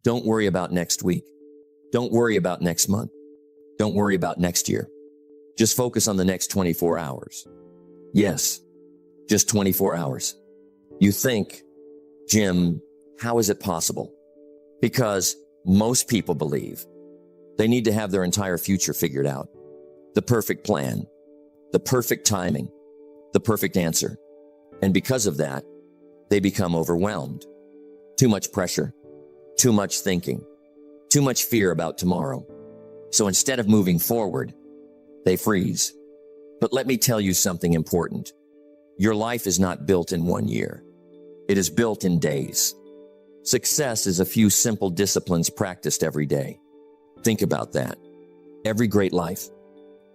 Don't worry about next week. Don't worry about next month. Don't worry about next year. Just focus on the next 24 hours. Yes, just 24 hours. You think, Jim, how is it possible? Because most people believe they need to have their entire future figured out. The perfect plan, the perfect timing, the perfect answer. And because of that, they become overwhelmed. Too much pressure, too much thinking, too much fear about tomorrow. So instead of moving forward, they freeze. But let me tell you something important. Your life is not built in 1 year. It is built in days. Success is a few simple disciplines practiced every day. Think about that. Every great life,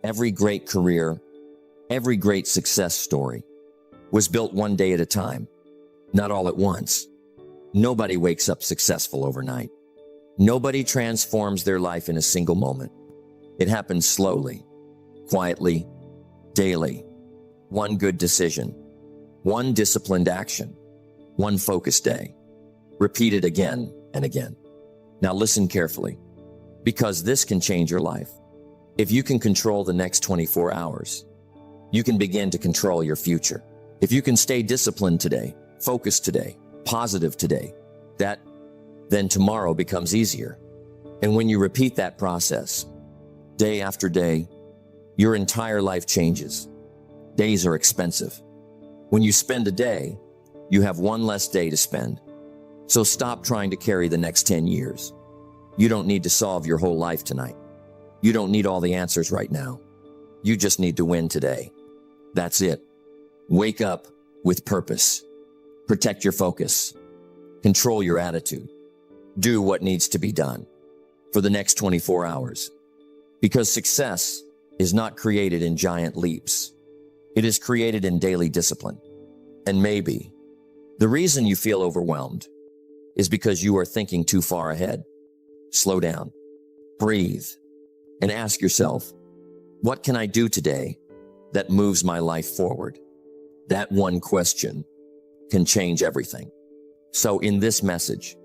every great career, every great success story was built one day at a time, not all at once. Nobody wakes up successful overnight. Nobody transforms their life in a single moment. It happens slowly, quietly, daily. One good decision, one disciplined action, one focused day, repeated again and again. Now listen carefully, because this can change your life. If you can control the next 24 hours, you can begin to control your future. If you can stay disciplined today, focused today, positive today, then tomorrow becomes easier. And when you repeat that process, day after day, your entire life changes. Days are expensive. When you spend a day, you have one less day to spend. So stop trying to carry the next 10 years. You don't need to solve your whole life tonight. You don't need all the answers right now. You just need to win today. That's it. Wake up with purpose. Protect your focus. Control your attitude. Do what needs to be done for the next 24 hours. Because success is not created in giant leaps. It is created in daily discipline. And maybe the reason you feel overwhelmed is because you are thinking too far ahead. Slow down, breathe, and ask yourself, what can I do today that moves my life forward? That one question can change everything. So in this message,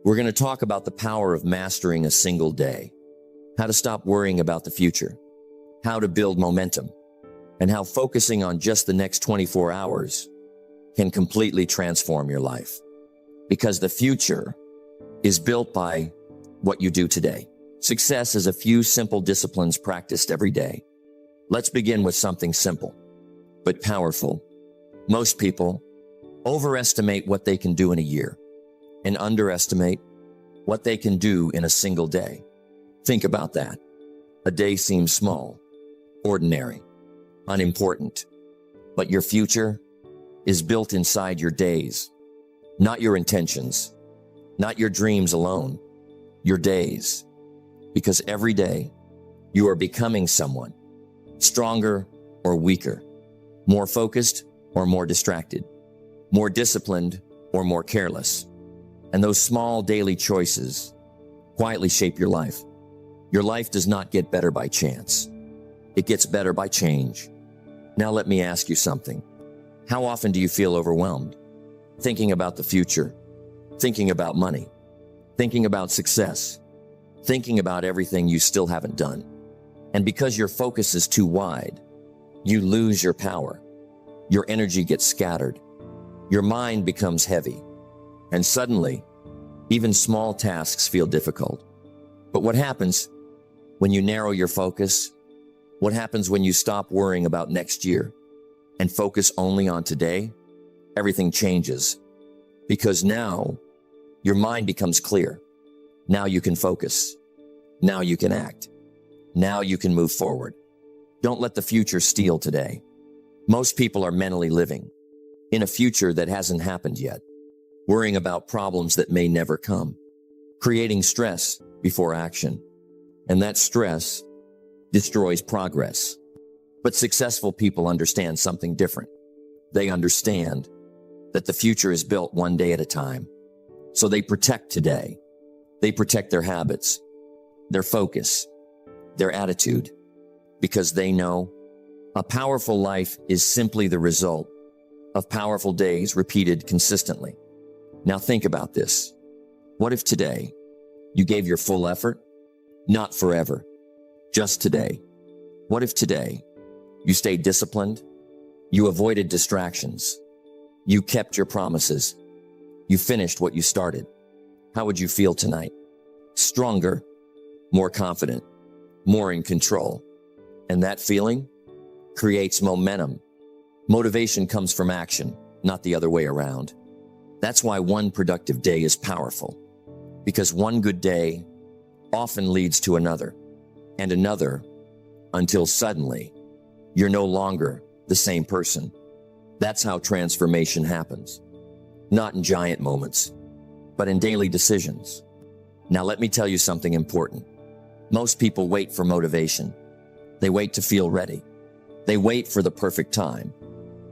we're going to talk about the power of mastering a single day, how to stop worrying about the future, how to build momentum, and how focusing on just the next 24 hours can completely transform your life. Because the future is built by what you do today. Success is a few simple disciplines practiced every day. Let's begin with something simple, but powerful. Most people overestimate what they can do in a year and underestimate what they can do in a single day. Think about that. A day seems small, ordinary, unimportant, but your future is built inside your days, not your intentions, not your dreams alone, your days. Because every day you are becoming someone, stronger or weaker, more focused or more distracted, more disciplined or more careless. And those small daily choices quietly shape your life. Your life does not get better by chance. It gets better by change. Now let me ask you something. How often do you feel overwhelmed? Thinking about the future, thinking about money, thinking about success, thinking about everything you still haven't done. And because your focus is too wide, you lose your power. Your energy gets scattered. Your mind becomes heavy. And suddenly, even small tasks feel difficult. But what happens when you narrow your focus? What happens when you stop worrying about next year and focus only on today? Everything changes. Because now, your mind becomes clear. Now you can focus. Now you can act. Now you can move forward. Don't let the future steal today. Most people are mentally living in a future that hasn't happened yet, worrying about problems that may never come, creating stress before action. And that stress destroys progress. But successful people understand something different. They understand that the future is built one day at a time. So they protect today. They protect their habits, their focus, their attitude, because they know a powerful life is simply the result of powerful days repeated consistently. Now think about this. What if today You gave your full effort? Not forever. Just today. What if today you stayed disciplined? You avoided distractions. You kept your promises. You finished what you started. How would you feel tonight? Stronger, more confident, more in control. And that feeling creates momentum. Motivation comes from action, not the other way around. That's why one productive day is powerful. Because one good day often leads to another, and another, until suddenly, you're no longer the same person. That's how transformation happens. Not in giant moments, but in daily decisions. Now let me tell you something important. Most people wait for motivation. They wait to feel ready. They wait for the perfect time.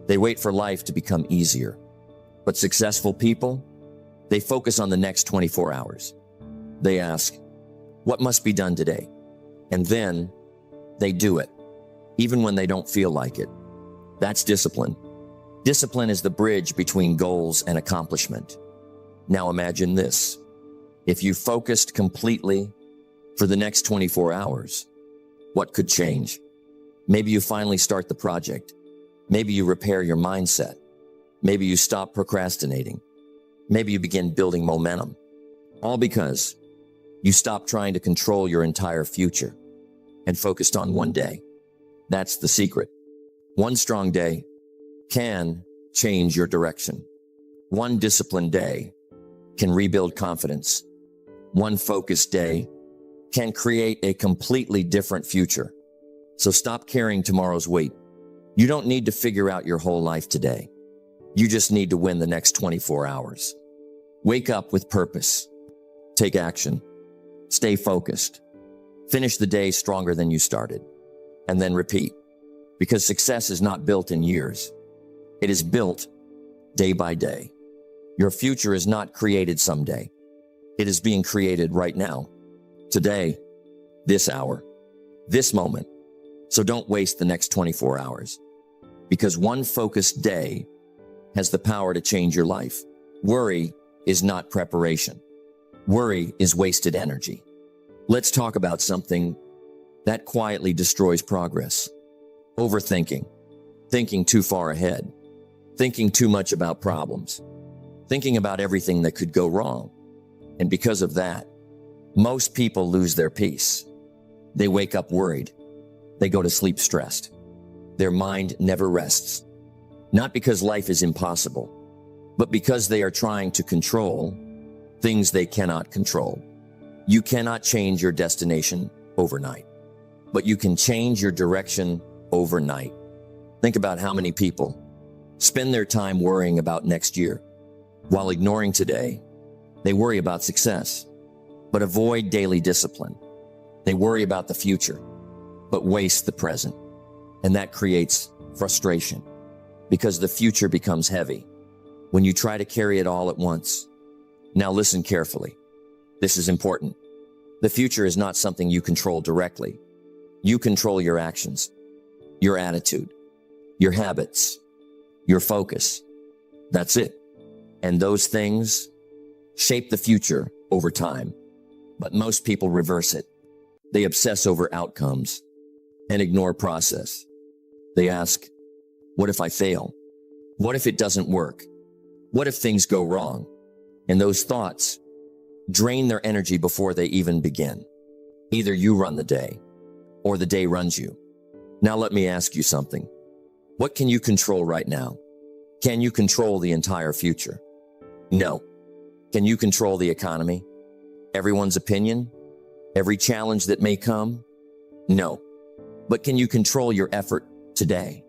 They wait for life to become easier. But successful people, they focus on the next 24 hours. They ask, what must be done today? And then they do it, even when they don't feel like it. That's discipline. Discipline is the bridge between goals and accomplishment. Now imagine this. If you focused completely for the next 24 hours, what could change? Maybe you finally start the project. Maybe you repair your mindset. Maybe you stop procrastinating. Maybe you begin building momentum. All because you stopped trying to control your entire future and focused on one day. That's the secret. One strong day can change your direction. One disciplined day can rebuild confidence. One focused day can create a completely different future. So stop carrying tomorrow's weight. You don't need to figure out your whole life today. You just need to win the next 24 hours. Wake up with purpose. Take action. Stay focused. Finish the day stronger than you started. And then repeat. Because success is not built in years. It is built day by day. Your future is not created someday. It is being created right now. Today, this hour, this moment. So don't waste the next 24 hours. Because one focused day has the power to change your life. Worry is not preparation. Worry is wasted energy. Let's talk about something that quietly destroys progress. Overthinking. Thinking too far ahead. Thinking too much about problems. Thinking about everything that could go wrong. And because of that, most people lose their peace. They wake up worried. They go to sleep stressed. Their mind never rests. Not because life is impossible, but because they are trying to control things they cannot control. You cannot change your destination overnight, but you can change your direction overnight. Think about how many people spend their time worrying about next year. While ignoring today, they worry about success, but avoid daily discipline. They worry about the future, but waste the present. And that creates frustration because the future becomes heavy when you try to carry it all at once. Now listen carefully. This is important. The future is not something you control directly. You control your actions, your attitude, your habits, your focus. That's it. And those things shape the future over time. But most people reverse it. They obsess over outcomes and ignore process. They ask, what if I fail? What if it doesn't work? What if things go wrong? And those thoughts drain their energy before they even begin. Either you run the day or the day runs you. Now let me ask you something. What can you control right now? Can you control the entire future? No. Can you control the economy? Everyone's opinion? Every challenge that may come? No. But can you control your effort today?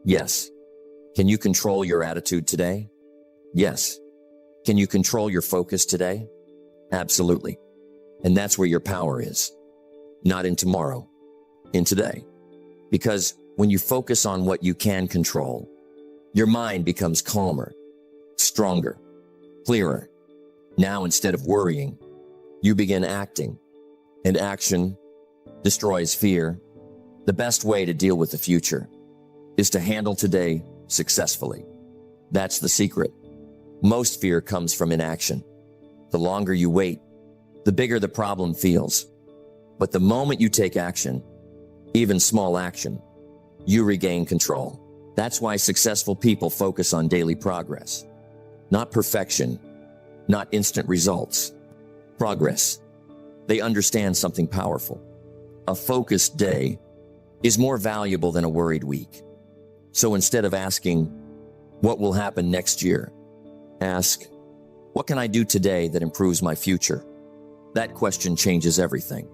Yes. Can you control your attitude today? Yes. Can you control your focus today? Absolutely. And that's where your power is. Not in tomorrow, in today. Because when you focus on what you can control, your mind becomes calmer, stronger, clearer. Now, instead of worrying, you begin acting, and action destroys fear. The best way to deal with the future is to handle today successfully. That's the secret. Most fear comes from inaction. The longer you wait, the bigger the problem feels. But the moment you take action, even small action, you regain control. That's why successful people focus on daily progress. Not perfection, not instant results. Progress. They understand something powerful. A focused day is more valuable than a worried week. So instead of asking, what will happen next year? Ask, what can I do today that improves my future? That question changes everything.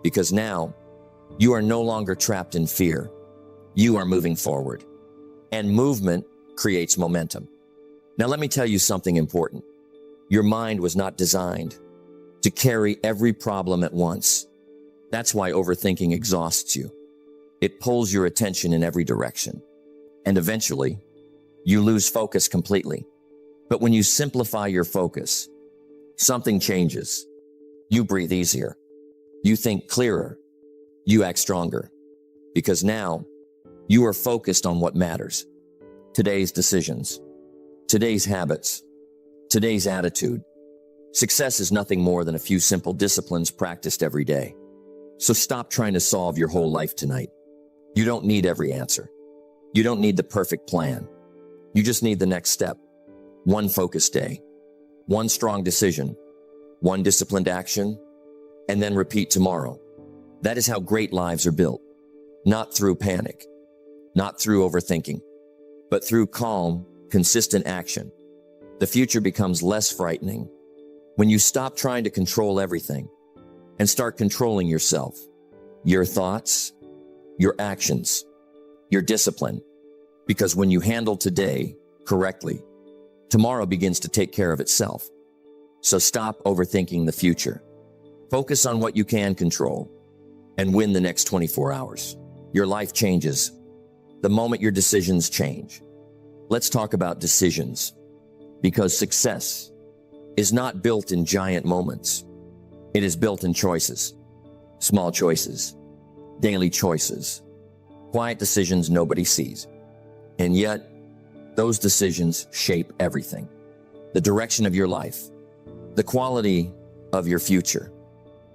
Because now, you are no longer trapped in fear. You are moving forward. And movement creates momentum. Now let me tell you something important. Your mind was not designed to carry every problem at once. That's why overthinking exhausts you. It pulls your attention in every direction. And eventually, you lose focus completely. But when you simplify your focus, something changes. You breathe easier. You think clearer. You act stronger. Because now, you are focused on what matters. Today's decisions, today's habits, today's attitude. Success is nothing more than a few simple disciplines practiced every day. So stop trying to solve your whole life tonight. You don't need every answer. You don't need the perfect plan. You just need the next step. One focused day, one strong decision, one disciplined action, and then repeat tomorrow. That is how great lives are built. Not through panic, not through overthinking, but through calm, consistent action. The future becomes less frightening when you stop trying to control everything and start controlling yourself, your thoughts, your actions, your discipline. Because when you handle today correctly, tomorrow begins to take care of itself. So stop overthinking the future. Focus on what you can control and win the next 24 hours. Your life changes the moment your decisions change. Let's talk about decisions, because success is not built in giant moments. It is built in choices, small choices, daily choices, quiet decisions nobody sees. And yet, those decisions shape everything. The direction of your life, the quality of your future,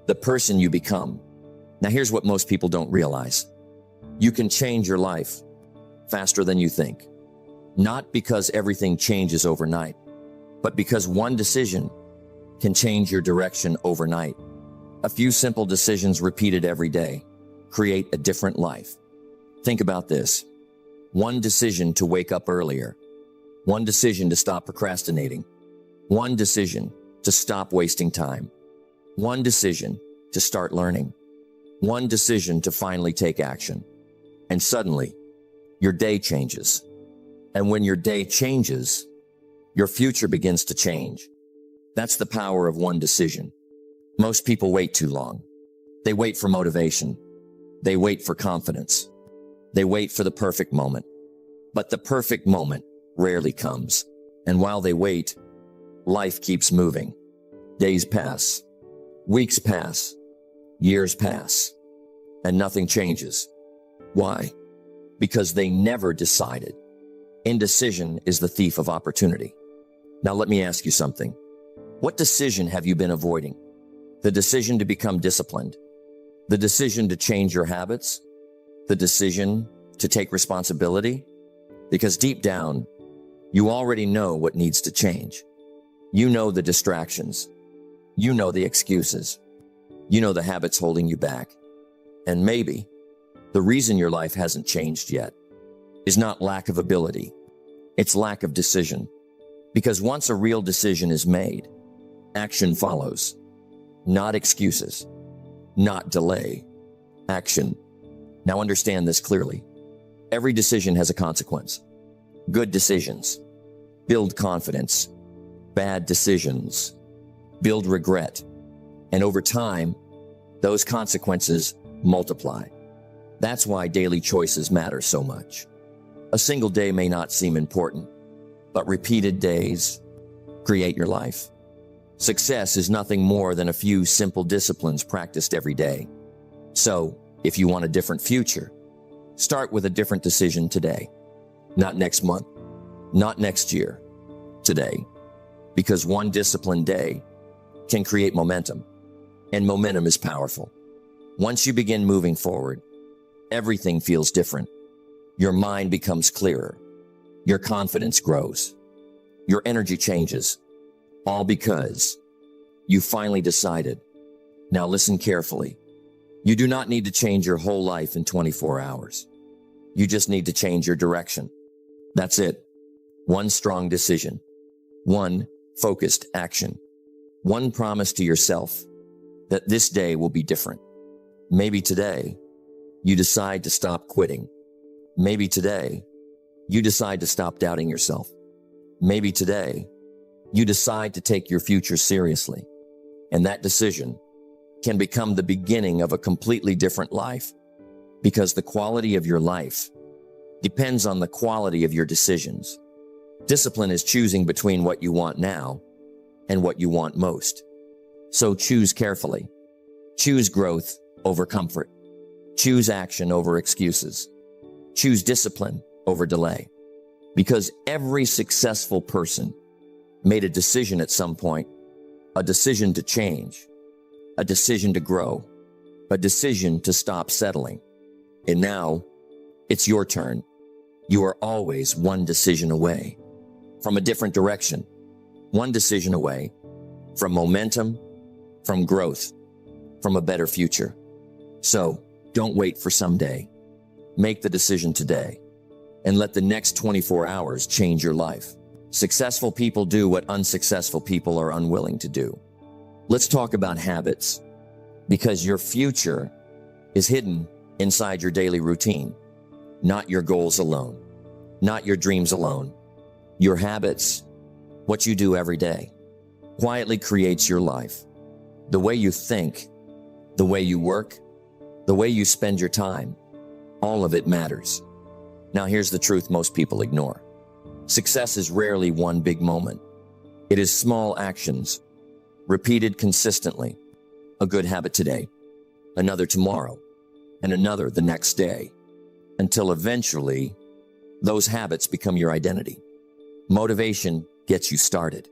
the person you become. Now here's what most people don't realize. You can change your life faster than you think. Not because everything changes overnight, but because one decision can change your direction overnight. A few simple decisions repeated every day create a different life. Think about this. One decision to wake up earlier. One decision to stop procrastinating. One decision to stop wasting time. One decision to start learning. One decision to finally take action. And suddenly, your day changes. And when your day changes, your future begins to change. That's the power of one decision. Most people wait too long. They wait for motivation. They wait for confidence. They wait for the perfect moment. But the perfect moment rarely comes. And while they wait, life keeps moving. Days pass. Weeks pass. Years pass. And nothing changes. Why? Because they never decided. Indecision is the thief of opportunity. Now let me ask you something. What decision have you been avoiding? The decision to become disciplined? The decision to change your habits? The decision to take responsibility? Because deep down, you already know what needs to change. You know the distractions. You know the excuses. You know the habits holding you back. And maybe the reason your life hasn't changed yet is not lack of ability. It's lack of decision. Because once a real decision is made, action follows. Not excuses. Not delay. Action. Now understand this clearly. Every decision has a consequence. Good decisions build confidence. Bad decisions build regret. And over time, those consequences multiply. That's why daily choices matter so much. A single day may not seem important, but repeated days create your life. Success is nothing more than a few simple disciplines practiced every day. So, if you want a different future, start with a different decision today. Not next month, not next year, today. Because one disciplined day can create momentum. And momentum is powerful. Once you begin moving forward, everything feels different. Your mind becomes clearer. Your confidence grows. Your energy changes. All because you finally decided. Now listen carefully. You do not need to change your whole life in 24 hours. You just need to change your direction. That's it. One strong decision. One focused action. One promise to yourself that this day will be different. Maybe today, you decide to stop quitting. Maybe today, you decide to stop doubting yourself. Maybe today, you decide to take your future seriously. And that decision can become the beginning of a completely different life, because the quality of your life depends on the quality of your decisions. Discipline is choosing between what you want now and what you want most. So choose carefully. Choose growth over comfort. Choose action over excuses. Choose discipline over delay. Because every successful person made a decision at some point, a decision to change, a decision to grow, a decision to stop settling. And now, it's your turn. You are always one decision away from a different direction, one decision away from momentum, from growth, from a better future. So, don't wait for someday. Make the decision today and let the next 24 hours change your life. Successful people do what unsuccessful people are unwilling to do. Let's talk about habits, because your future is hidden inside your daily routine, not your goals alone, not your dreams alone. Your habits, what you do every day, quietly creates your life. The way you think, the way you work, the way you spend your time, all of it matters. Now here's the truth most people ignore. Success is rarely one big moment. It is small actions, repeated consistently. A good habit today, another tomorrow, and another the next day, until eventually those habits become your identity. Motivation gets you started.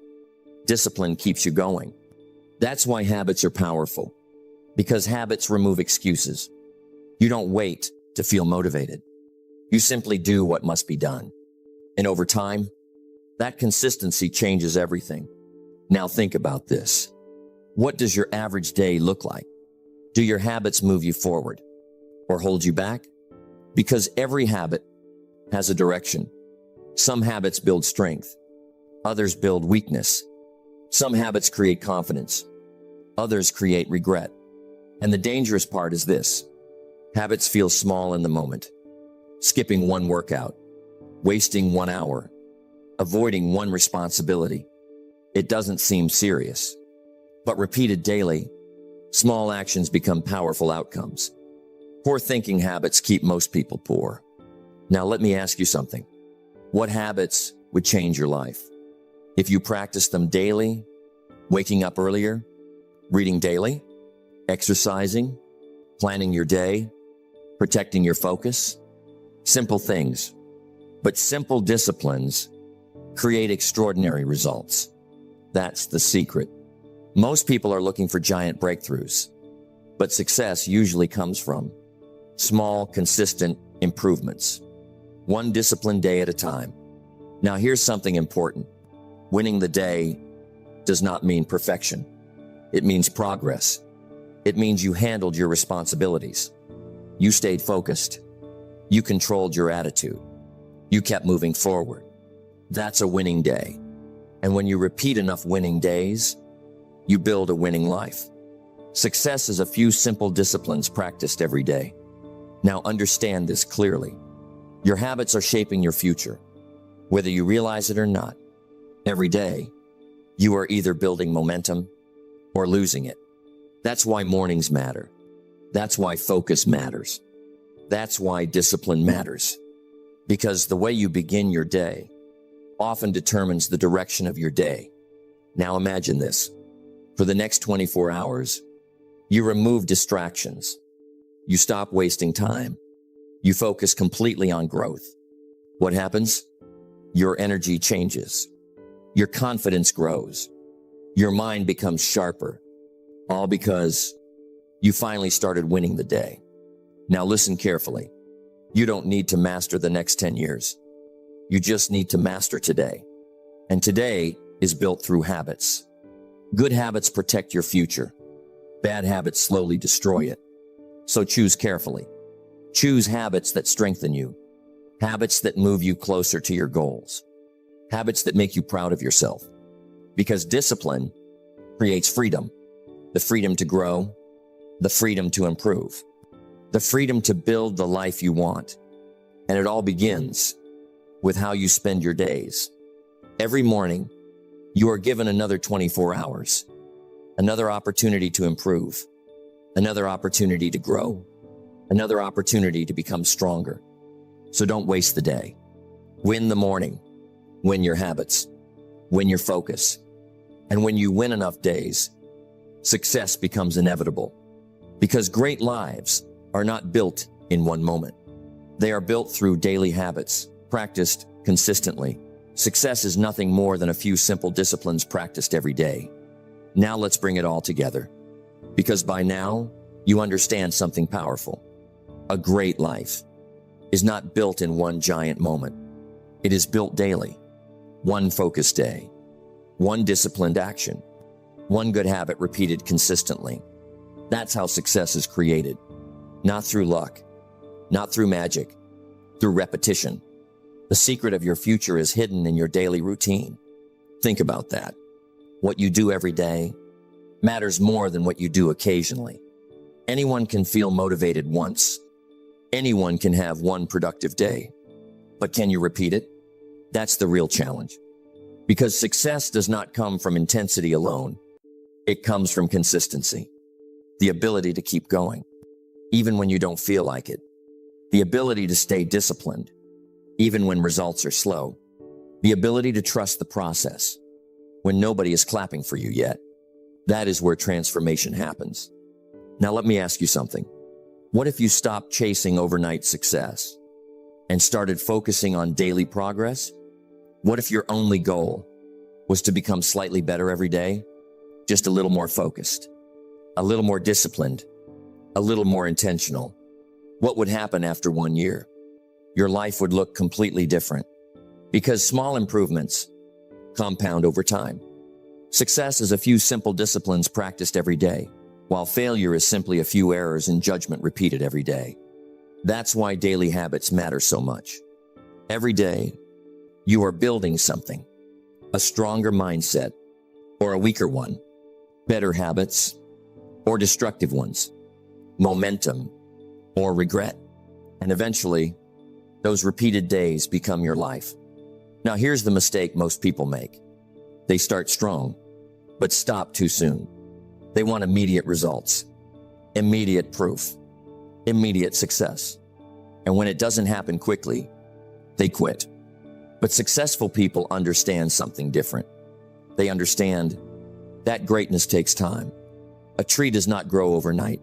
Discipline keeps you going. That's why habits are powerful, because habits remove excuses. You don't wait to feel motivated. You simply do what must be done. And over time, that consistency changes everything. Now think about this. What does your average day look like? Do your habits move you forward or hold you back? Because every habit has a direction. Some habits build strength. Others build weakness. Some habits create confidence. Others create regret. And the dangerous part is this. Habits feel small in the moment. Skipping one workout, wasting 1 hour, avoiding one responsibility. It doesn't seem serious. But repeated daily, small actions become powerful outcomes. Poor thinking habits keep most people poor. Now let me ask you something. What habits would change your life? If you practice them daily, waking up earlier, reading daily, exercising, planning your day, protecting your focus. Simple things, but simple disciplines create extraordinary results. That's the secret. Most people are looking for giant breakthroughs, but success usually comes from small, consistent improvements, one disciplined day at a time. Now here's something important. Winning the day does not mean perfection. It means progress. It means you handled your responsibilities. You stayed focused. You controlled your attitude. You kept moving forward. That's a winning day. And when you repeat enough winning days, you build a winning life. Success is a few simple disciplines practiced every day. Now understand this clearly. Your habits are shaping your future, whether you realize it or not. Every day, you are either building momentum or losing it. That's why mornings matter. That's why focus matters. That's why discipline matters. Because the way you begin your day often determines the direction of your day. Now imagine this. For the next 24 hours, you remove distractions. You stop wasting time. You focus completely on growth. What happens? Your energy changes. Your confidence grows. Your mind becomes sharper. All because you finally started winning the day. Now listen carefully. You don't need to master the next 10 years. You just need to master today. And today is built through habits. Good habits protect your future. Bad habits slowly destroy it. So choose carefully. Choose habits that strengthen you. Habits that move you closer to your goals. Habits that make you proud of yourself. Because discipline creates freedom. The freedom to grow. The freedom to improve. The freedom to build the life you want. And it all begins with how you spend your days. Every morning, you are given another 24 hours, another opportunity to improve, another opportunity to grow, another opportunity to become stronger. So don't waste the day. Win the morning, win your habits, win your focus. And when you win enough days, success becomes inevitable. Because great lives are not built in one moment. They are built through daily habits, practiced consistently. Success is nothing more than a few simple disciplines practiced every day. Now let's bring it all together. Because by now, you understand something powerful. A great life is not built in one giant moment. It is built daily. One focused day. One disciplined action. One good habit repeated consistently. That's how success is created. Not through luck. Not through magic. Through repetition. The secret of your future is hidden in your daily routine. Think about that. What you do every day matters more than what you do occasionally. Anyone can feel motivated once. Anyone can have one productive day. But can you repeat it? That's the real challenge. Because success does not come from intensity alone. It comes from consistency. The ability to keep going, even when you don't feel like it. The ability to stay disciplined, even when results are slow. The ability to trust the process when nobody is clapping for you yet. That is where transformation happens. Now let me ask you something. What if you stopped chasing overnight success and started focusing on daily progress? What if your only goal was to become slightly better every day? Just a little more focused, a little more disciplined, a little more intentional. What would happen after 1 year? Your life would look completely different because small improvements compound over time. Success is a few simple disciplines practiced every day, while failure is simply a few errors in judgment repeated every day. That's why daily habits matter so much. Every day, you are building something, a stronger mindset or a weaker one, better habits or destructive ones, momentum or regret. And eventually, those repeated days become your life. Now here's the mistake most people make. They start strong, but stop too soon. They want immediate results, immediate proof, immediate success. And when it doesn't happen quickly, they quit. But successful people understand something different. They understand that greatness takes time. A tree does not grow overnight.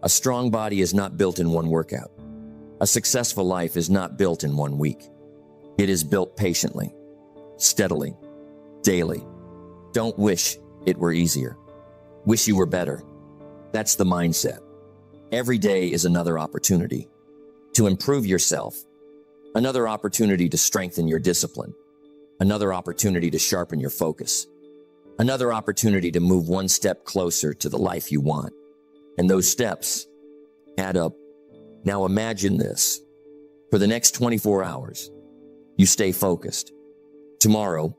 A strong body is not built in one workout. A successful life is not built in 1 week. It is built patiently, steadily, daily. Don't wish it were easier. Wish you were better. That's the mindset. Every day is another opportunity to improve yourself, another opportunity to strengthen your discipline, another opportunity to sharpen your focus, another opportunity to move one step closer to the life you want. And those steps add up. Now imagine this. For the next 24 hours, you stay focused. Tomorrow,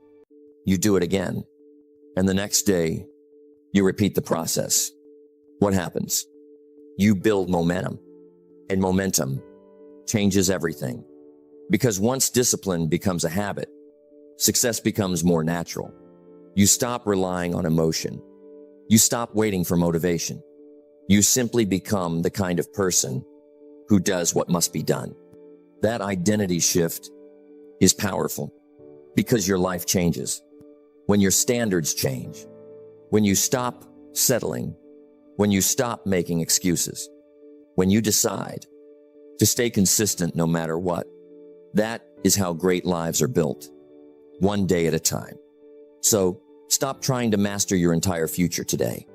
you do it again. And the next day, you repeat the process. What happens? You build momentum. And momentum changes everything. Because once discipline becomes a habit, success becomes more natural. You stop relying on emotion. You stop waiting for motivation. You simply become the kind of person who does what must be done. That identity shift is powerful because your life changes. When your standards change, when you stop settling, when you stop making excuses, when you decide to stay consistent no matter what, that is how great lives are built, one day at a time. So stop trying to master your entire future today.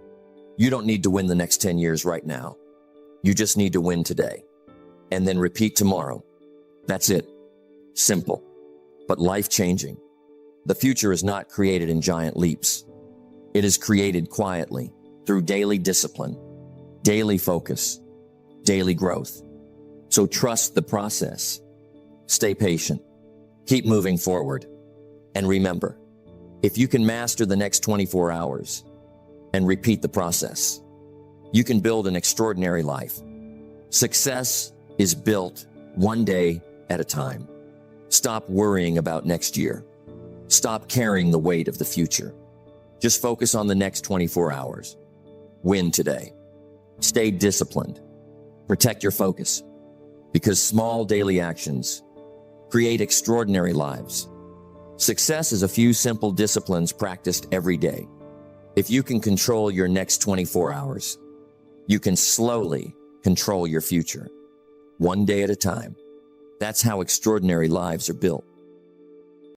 You don't need to win the next 10 years right now. You just need to win today. And then repeat tomorrow. That's it. Simple, but life-changing. The future is not created in giant leaps. It is created quietly through daily discipline, daily focus, daily growth. So trust the process. Stay patient. Keep moving forward. And remember, if you can master the next 24 hours and repeat the process, you can build an extraordinary life. Success is built one day at a time. Stop worrying about next year. Stop carrying the weight of the future. Just focus on the next 24 hours. Win today. Stay disciplined. Protect your focus, because small daily actions create extraordinary lives. Success is a few simple disciplines practiced every day. If you can control your next 24 hours, you can slowly control your future, one day at a time. That's how extraordinary lives are built.